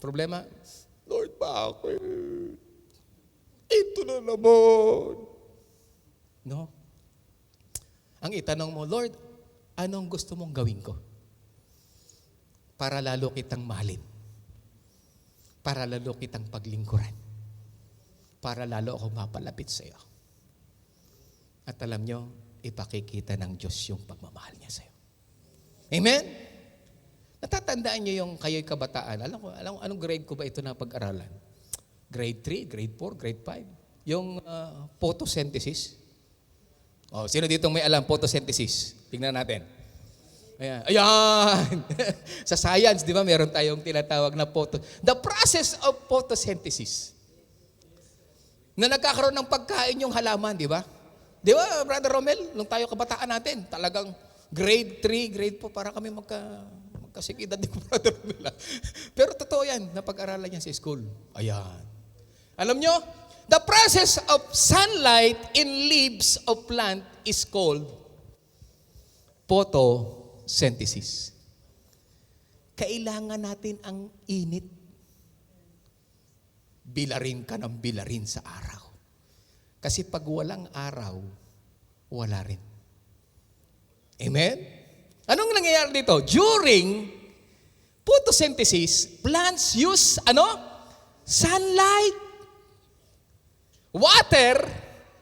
[SPEAKER 1] Problema, Lord, bakit? Ito na naman. No? Ang itanong mo, Lord, anong gusto mong gawin ko? Para lalo kitang mahalin. Para lalo kitang paglingkuran. Para lalo ako mapalapit sa iyo. At alam nyo, ipakikita ng Diyos yung pagmamahal niya sa iyo. Amen? Natatandaan nyo yung kayo'y kabataan. Alam anong grade ko ba ito na pag-aralan? Grade 3, grade 4, grade 5. Yung photosynthesis. Oh, sino dito may alam photosynthesis? Tingnan natin. Ayan. Sa science, di ba, meron tayong tinatawag na the process of photosynthesis. Na nagkakaroon ng pagkain yung halaman, di ba? Di ba, Brother Romel, nung tayo kabataan natin, talagang grade 3, grade 4, para kami magkasikidad ni Brother Romel. Pero totoo yan, napag-aralan niya sa school. Ayan. Alam nyo, the process of sunlight in leaves of plant is called photosynthesis. kailangan natin ang init. Bilarin ka ng bilarin sa araw. Kasi pag walang araw, wala rin. Amen? Anong nangyayari dito? During photosynthesis, plants use, sunlight, water,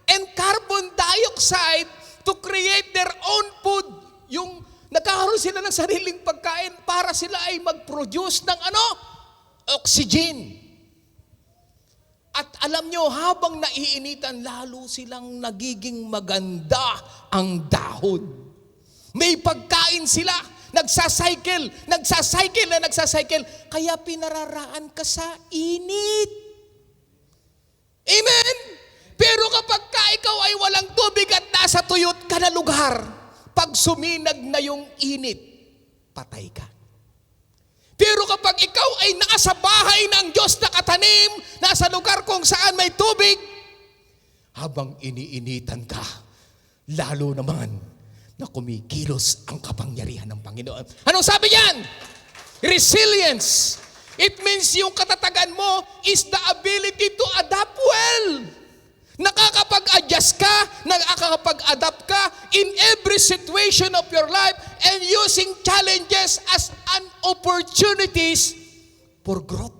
[SPEAKER 1] and carbon dioxide to create their own food. Yung nagkakaroon sila ng sariling pagkain para sila ay mag-produce ng oxygen. At alam nyo, habang naiinitan, lalo silang nagiging maganda ang dahon. May pagkain sila, nagsacycle, kaya pinararaan ka sa init. Amen? Pero kapag ikaw ay walang tubig at nasa tuyot ka na lugar, pag suminag na yung init, patay ka. Pero kapag ikaw ay nasa bahay ng Diyos na katanim, nasa lugar kung saan may tubig, habang iniinitan ka, lalo naman na kumikilos ang kapangyarihan ng Panginoon. Anong sabi niyan? Resilience. It means yung katatagan mo is the ability to adapt well. Nakakapag-adjust ka, nakakapag-adapt ka in every situation of your life and using challenges as an opportunities for growth.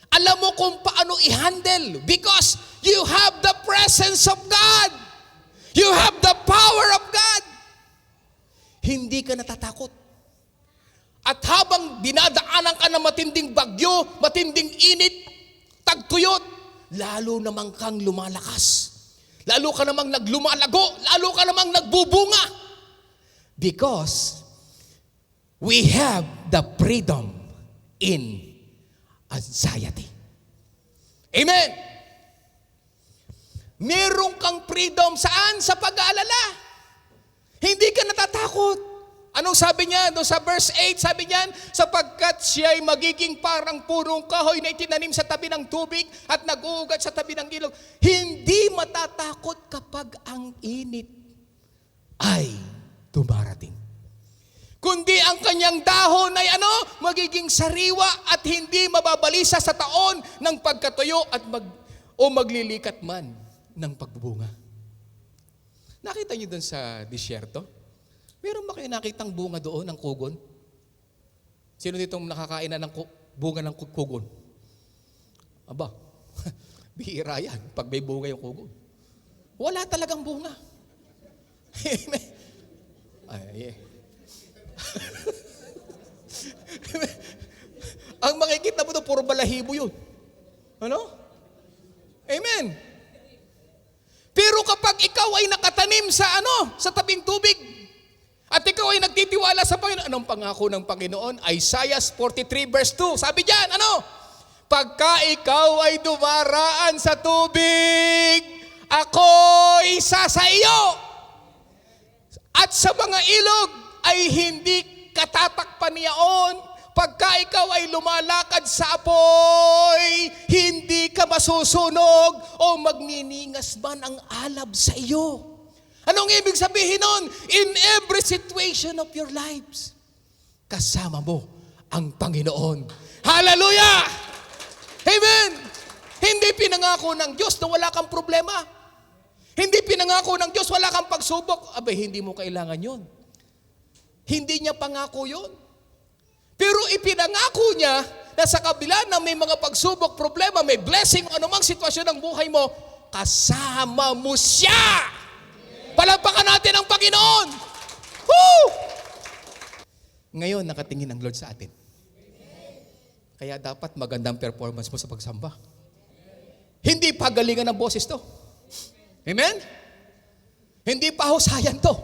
[SPEAKER 1] Alam mo kung paano i-handle because you have the presence of God. You have the power of God. Hindi ka natatakot. At habang dinadaanan ka ng matinding bagyo, matinding init, tagtuyot, lalo namang kang lumalakas. Lalo ka namang naglumalago. Lalo ka namang nagbubunga. Because we have the freedom in anxiety. Amen. Meron kang freedom saan? Sa pag-aalala. Hindi ka natatakot. Anong sabi niya? Doon sa verse 8, sabi niyan, sapagkat siya ay magiging parang punong kahoy na itinanim sa tabi ng tubig at nag-uugat sa tabi ng ilog. Hindi matatakot kapag ang init ay dumarating. Kundi ang kanyang dahon ay magiging sariwa at hindi mababalisa sa taon ng pagkatuyo at maglilikat man ng pagbubunga. Nakita niyo doon sa disyerto? Meron ba kayo nakitang bunga doon ng kugon? Sino ditong nakakain na ng bunga ng kugon? Aba, bihira yan pag may bunga yung kugon. Wala talagang bunga. Ay, ang makikita mo doon, puro balahibo yun. Ano? Amen. Pero kapag ikaw ay nakatanim sa sa tabing tubig, at ikaw ay nagtitiwala sa Panginoon, anong pangako ng Panginoon? Isaiah 43 verse 2. Sabi diyan, pagka ikaw ay dumaraan sa tubig, ako'y isa sa iyo. At sa mga ilog ay hindi katatakpan niyaon. Pagka ikaw ay lumalakad sa apoy, hindi ka masusunog o magniningas man ang alab sa iyo. Anong ibig sabihin nun? In every situation of your lives, kasama mo ang Panginoon. Hallelujah! Amen! Hindi pinangako ng Diyos na wala kang problema. Hindi pinangako ng Diyos wala kang pagsubok. Abay, hindi mo kailangan yun. Hindi niya pangako yun. Pero ipinangako niya na sa kabila na may mga pagsubok, problema, may blessing, anumang sitwasyon ng buhay mo, kasama mo siya. Palagpakan natin ang Panginoon. Woo! Ngayon, nakatingin ang Lord sa atin. Kaya dapat magandang performance mo sa pagsamba. Hindi pagalingan ng boses to. Amen? Hindi pahusayan to.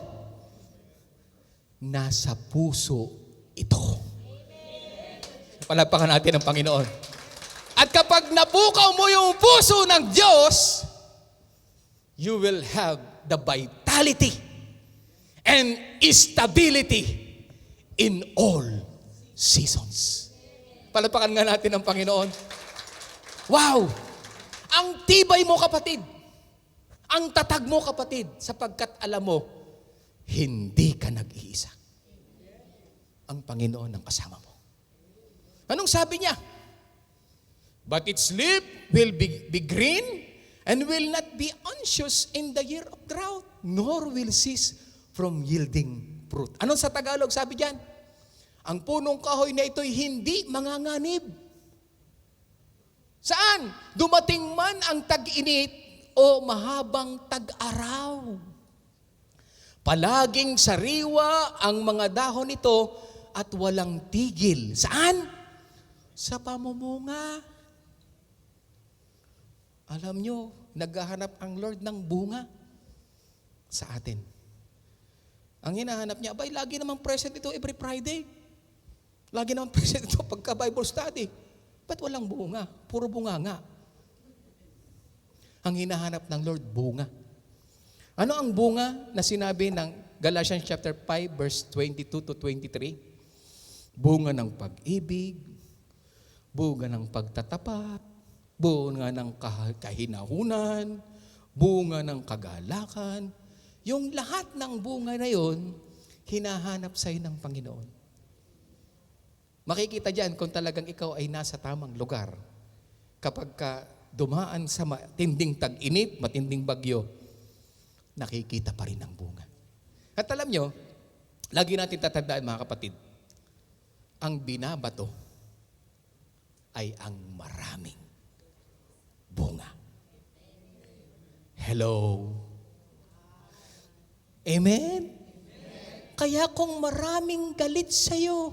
[SPEAKER 1] Nasa puso ito. Palagpakan natin ang Panginoon. At kapag napukaw mo yung puso ng Diyos, you will have the vitality and stability in all seasons. Palagpakan nga natin ang Panginoon. Wow! Ang tibay mo, kapatid. Ang tatag mo, kapatid, sapagkat alam mo, hindi ka nag-iisa. ang Panginoon ang kasama mo. Anong sabi niya? But its leaf will be green and will not be anxious in the year of drought, nor will cease from yielding fruit. Anong sa Tagalog sabi diyan? Ang punong kahoy na ito'y hindi manganganib. Saan? Dumating man ang tag-init o mahabang tag-araw. Palaging sariwa ang mga dahon nito at walang tigil. Saan? Sa pamumunga. Alam nyo, naghahanap ang Lord ng bunga sa atin. Ang hinahanap niya, abay, lagi namang present ito every Friday. Lagi namang present ito pagka Bible study. Ba't walang bunga? Puro bunga nga. Ang hinahanap ng Lord, bunga. Ano ang bunga na sinabi ng Galatians chapter 5 verse 22 to 23? Bunga ng pag-ibig, bunga ng pagtatapat, bunga ng kahinahunan, bunga ng kagalakan. Yung lahat ng bunga na yon, hinahanap sa'yo ng Panginoon. Makikita dyan kung talagang ikaw ay nasa tamang lugar. Kapag dumaan sa matinding tag-init, matinding bagyo, nakikita pa rin ang bunga. At alam nyo, lagi natin tatandaan mga kapatid, ang binabato ay ang maraming bunga. Hello? Amen? Kaya kung maraming galit sa'yo,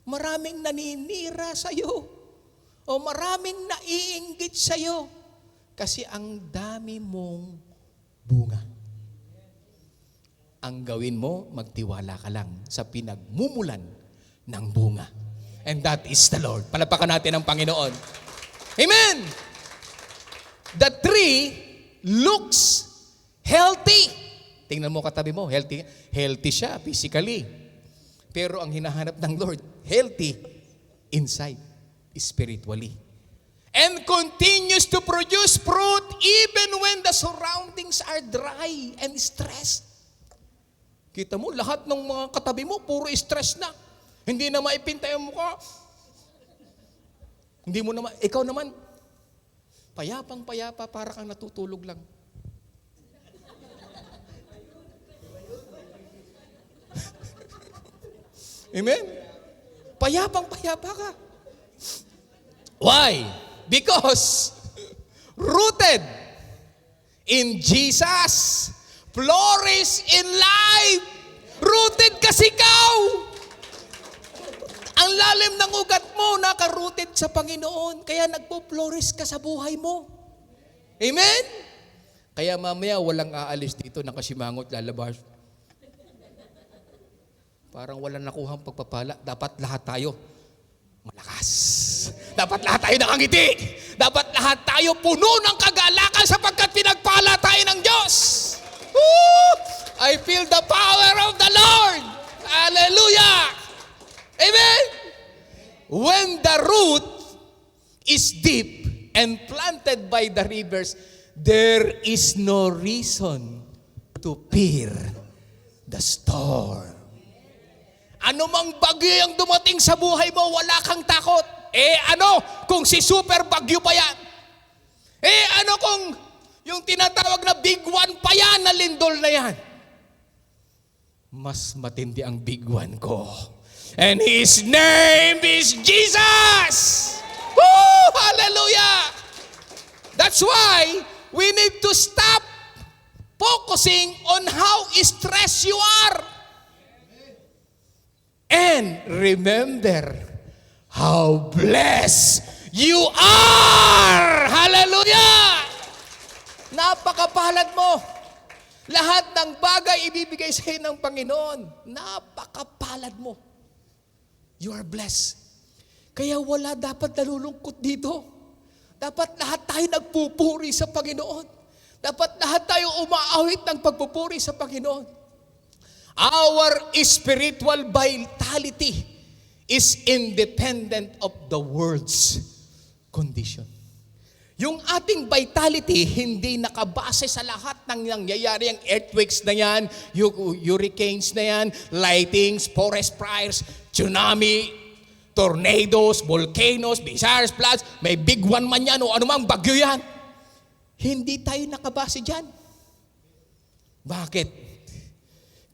[SPEAKER 1] maraming naninira sa'yo, o maraming naiinggit sa'yo, kasi ang dami mong bunga. Ang gawin mo, magtiwala ka lang sa pinagmumulan ng bunga. And that is the Lord. Palapakan natin ang Panginoon. Amen! The tree looks healthy. Tingnan mo katabi mo, healthy. Healthy siya physically. Pero ang hinahanap ng Lord, healthy inside, spiritually. And continues to produce fruit even when the surroundings are dry and stressed. Kita mo, lahat ng mga katabi mo, puro stress na. Hindi na maipintay ang mukha. Hindi mo naman, ikaw naman, payapang-payapa, para kang natutulog lang. Amen? Payapang-payapa ka. Why? Because rooted in Jesus, flourish in life. Rooted kasi ikaw. Ang lalim ng ugat mo, naka-rooted sa Panginoon. Kaya nagpo-flourish ka sa buhay mo. Amen? Kaya mamaya walang aalis dito, nakasimangot, lalabas. Parang walang nakuhang pagpapala. Dapat lahat tayo malakas. Dapat lahat tayo nakangiti. Dapat lahat tayo puno ng kagalakan sapagkat pinagpala tayo ng Diyos. Woo! I feel the power of the Lord. Hallelujah! Amen? When the root is deep and planted by the rivers, there is no reason to fear the storm. Ano mang bagyo ang dumating sa buhay mo, wala kang takot. Ano kung si super bagyo pa yan? Ano kung yung tinatawag na big one pa yan, na lindol na yan? Mas matindi ang big one ko. And His name is Jesus! Woo! Hallelujah! That's why we need to stop focusing on how stressed you are. And remember how blessed you are! Hallelujah! Napakapalad mo. Lahat ng bagay ibibigay sa iyo ng Panginoon. Napakapalad mo. You are blessed. Kaya wala dapat nalulungkot dito. Dapat lahat tayo nagpupuri sa Panginoon. Dapat lahat tayo umaawit ng pagpupuri sa Panginoon. Our spiritual vitality is independent of the world's condition.
[SPEAKER 2] Yung ating vitality, hindi nakabase sa lahat ng nangyayari, ang earthquakes na yan, hurricanes na yan, lightings, forest fires, tsunami, tornadoes, volcanoes, disasters, floods, may big one man yan o anumang bagyo yan. Hindi tayo nakabase dyan. Bakit?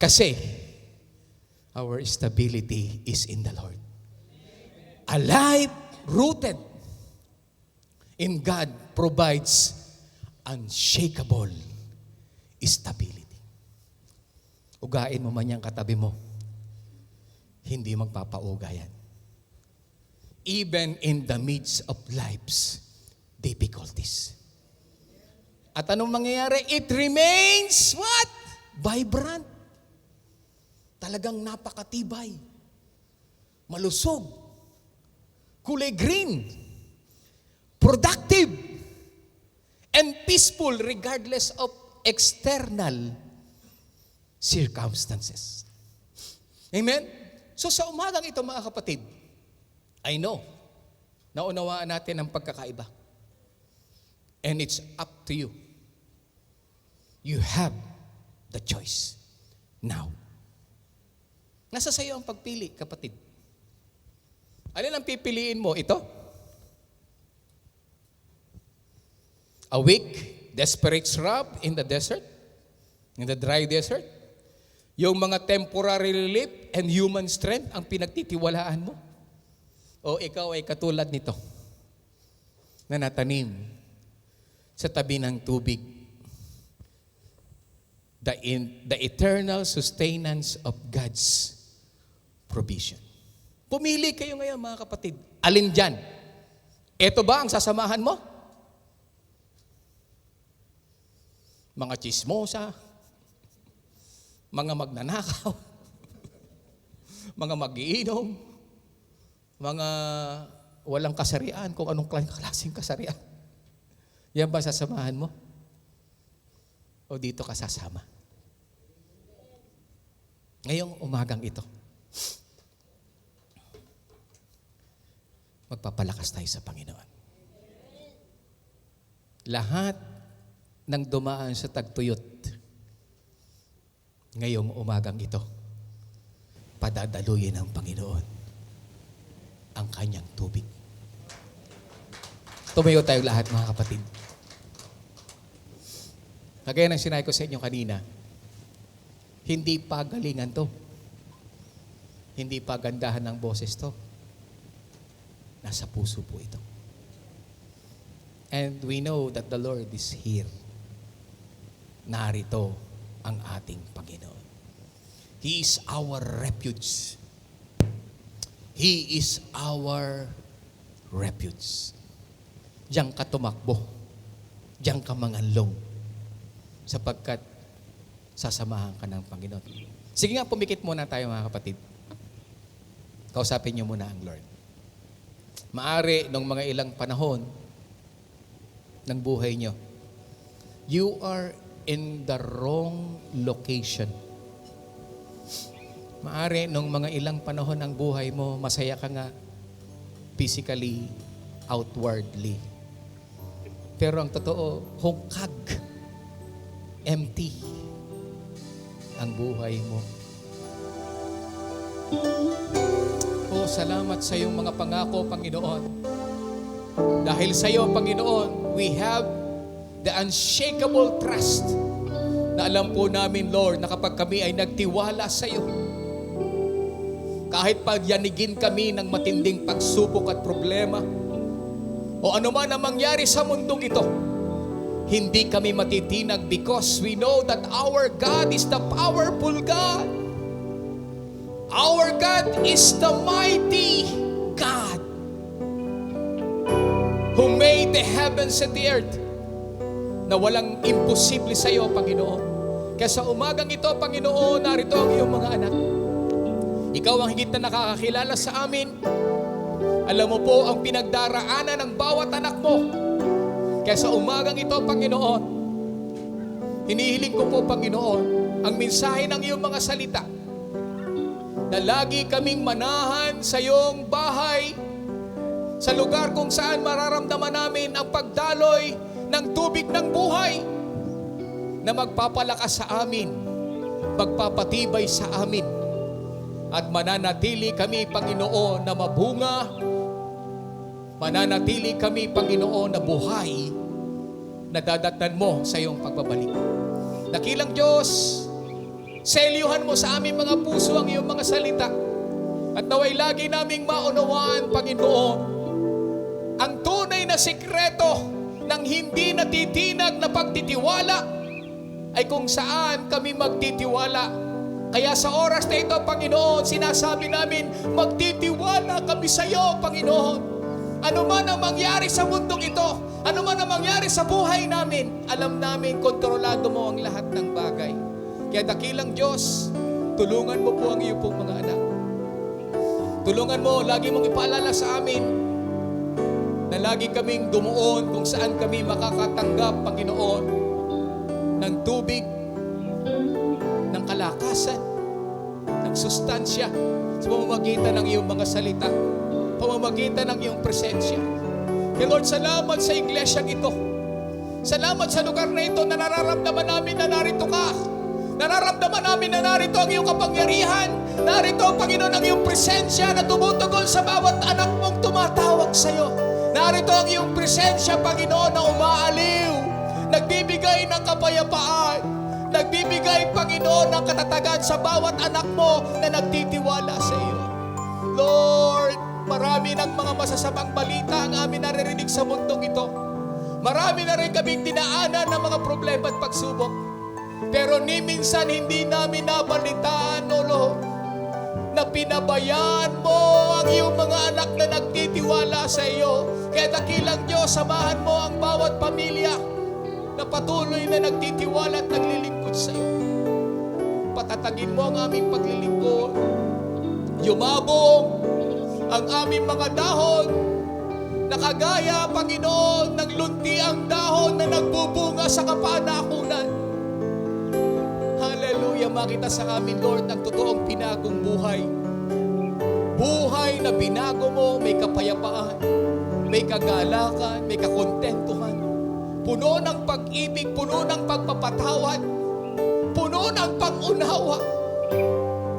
[SPEAKER 2] Kasi our stability is in the Lord. Alive, rooted in God provides unshakable stability. Ugain mo man yung katabi mo, hindi magpapauga yan. Even in the midst of life's difficulties. At anong mangyayari? It remains what? Vibrant. Talagang napakatibay. Malusog. Kulay green. Productive. And peaceful regardless of external circumstances. Amen? So sa umagang ito mga kapatid, I know, naunawaan natin ang pagkakaiba. And it's up to you. You have the choice now. Nasa sayo ang pagpili, kapatid. Alin ang pipiliin mo? Ito? A weak, desperate shrub in the desert? In the dry desert? Yung mga temporary relief and human strength ang pinagtitiwalaan mo? O ikaw ay katulad nito na natanim sa tabi ng tubig. The eternal sustenance of God's provision. Pumili kayo ngayon mga kapatid. Alin dyan? Ito ba ang sasamahan mo? Mga chismosa, mga magnanakaw, mga mag-iinom, mga walang kasarian, kung anong klaseng kasarian. Yan ba sasamahan mo? O dito ka sasama? Ngayong umagang ito, magpapalakas tayo sa Panginoon. Lahat ng dumaan sa tagtuyot, ngayong umagang ito, padadaluyin ng Panginoon ang kanyang tubig. Tumayo tayong lahat mga kapatid. Kagaya ng sinabi ko sa inyo kanina, hindi pa galingan to. Hindi pa gandahan ng boses to. Nasa puso po ito. And we know that the Lord is here. Narito ang ating Panginoon. He is our refuge. He is our refuge. Diyan ka tumakbo. Diyan ka manganlong. Sapagkat sasamahan ka ng Panginoon. Sige nga, pumikit muna tayo mga kapatid. Kausapin niyo muna ang Lord. Maari nung mga ilang panahon ng buhay niyo, you are in the wrong location. Maari nung mga ilang panahon ng buhay mo, masaya ka nga physically, outwardly. Pero ang totoo, hungkag, empty ang buhay mo. Oh, salamat sa iyong mga pangako, Panginoon. Dahil sa iyo, Panginoon, we have the unshakable trust na alam po namin, Lord, na kapag kami ay nagtiwala sa iyo, kahit pagyanigin kami ng matinding pagsubok at problema, o anuman ang mangyari sa mundong ito, hindi kami matitinag because we know that our God is the powerful God. Our God is the mighty God who made the heavens and the earth, na walang imposible sa iyo, Panginoon. Kaya sa umagang ito, Panginoon, narito ang iyong mga anak. Ikaw ang higit na nakakakilala sa amin. Alam mo po ang pinagdaraanan ng bawat anak mo. Kaya sa umagang ito, Panginoon, hinihiling ko po, Panginoon, ang mensahe ng iyong mga salita na lagi kaming manahan sa iyong bahay Sa lugar kung saan mararamdaman namin ang pagdaloy ng tubig ng buhay na magpapalakas sa amin, magpapatibay sa amin, at mananatili kami, Panginoon, na mabunga, mananatili kami, Panginoon, na buhay na dadatnan mo sa iyong pagbabalik. Dakilang Diyos, selyuhan mo sa aming mga puso ang iyong mga salita, at naway lagi naming maunawaan, Panginoon, ang tunay na sikreto ng hindi natitinag na pagtitiwala ay kung saan kami magtitiwala. Kaya sa oras na ito, Panginoon, sinasabi namin, magtitiwala kami sa iyo, Panginoon. Ano man ang mangyari sa mundong ito, ano man ang mangyari sa buhay namin, alam namin, kontrolado mo ang lahat ng bagay. Kaya dakilang Diyos, tulungan mo po ang iyo pong mga anak. Tulungan mo, lagi mong ipaalala sa amin, na lagi kaming dumuon kung saan kami makakatanggap, Panginoon, ng tubig, ng kalakasan, ng sustansya sa pamamagitan ng iyong mga salita, pamamagitan ng iyong presensya. Kaya Lord, salamat sa iglesyang ito. Salamat sa lugar na ito na nararamdaman namin na narito ka. Nararamdaman namin na narito ang iyong kapangyarihan. Narito, Panginoon, ang iyong presensya na tumutugol sa bawat anak mong tumatawag sa iyo. Narito ang iyong presensya, Panginoon, na umaaliw, nagbibigay ng kapayapaan, nagbibigay, Panginoon, ng katatagan sa bawat anak mo na nagtitiwala sa iyo. Lord, marami ng mga masasamang balita ang amin naririnig sa mundong ito. Marami na rin kaming dinaanan ng mga problema at pagsubok. Pero ni minsan hindi namin nabalitaan, O Lord, na pinabayaan mo ang iyong mga anak na nagtitiwala sa iyo. Kaya dakilang Diyos, samahan mo ang bawat pamilya na patuloy na nagtitiwala at naglilingkod sa iyo. Patatagin mo ang aming paglilingkod. Yumabong ang aming mga dahon na kagaya, Panginoon, ng luntiang dahon na nagbubunga sa kapanahunan. Hallelujah, makita sa amin, Lord, ang totoong pinagong buhay. Buhay na binago mo, may kapayapaan, may kagalakan, may kakontentuhan. Puno ng pag-ibig, puno ng pagpapatawad, puno ng pag-unawa,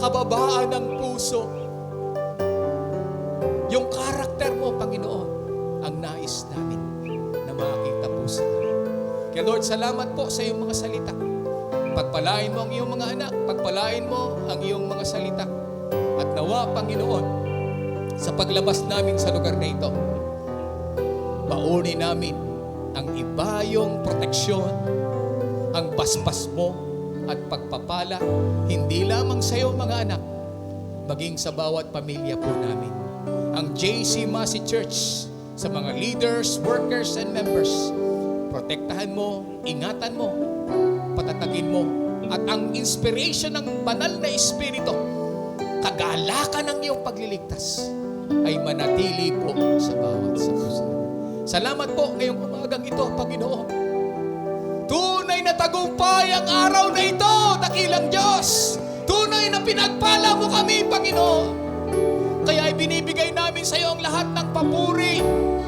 [SPEAKER 2] kababaan ng puso. Yung karakter mo, Panginoon, ang nais namin na makita po sa amin. Kaya Lord, salamat po sa iyong mga salita. Pagpalain mo ang iyong mga anak, pagpalain mo ang iyong mga salita. At nawa, Panginoon, sa paglabas namin sa lugar na ito, bauni namin ang ibayong proteksyon, ang paspas mo at pagpapala, hindi lamang sa iyo mga anak, maging sa bawat pamilya po namin. Ang JC Masi Church, sa mga leaders, workers, and members, protektahan mo, ingatan mo, patatagin mo, at ang inspiration ng banal na Espiritu, kagalakan ng iyong pagliligtas, ay manatili po sa bawat sa puso. Salamat po ngayong umagang ito, Panginoon. Tunay na tagumpay ang araw na ito, dakilang Diyos. Tunay na pinagpala mo kami, Panginoon. Kaya ibinibigay namin sa iyo ang lahat ng papuri.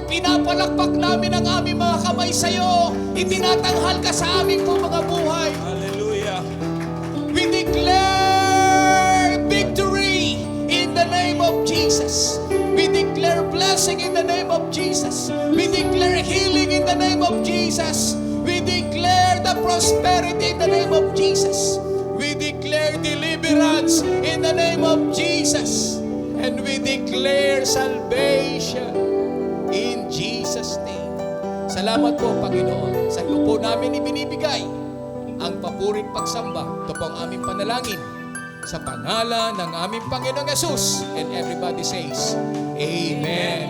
[SPEAKER 2] Pinapalakpak namin ang aming mga kamay sa iyo. Itinatanghal ka sa aming po mga buhay.
[SPEAKER 3] Hallelujah.
[SPEAKER 2] We declare victory in the name of Jesus. We declare blessing in the name of Jesus. We declare healing in the name of Jesus. We declare the prosperity in the name of Jesus. We declare deliverance in the name of Jesus. And we declare salvation in Jesus' name. Salamat po, Panginoon. Sa iyo po namin ibinibigay ang papuring pagsamba. Ito po ang aming panalangin sa pangalan ng aming Panginoong Yesus. And everybody says, Amen.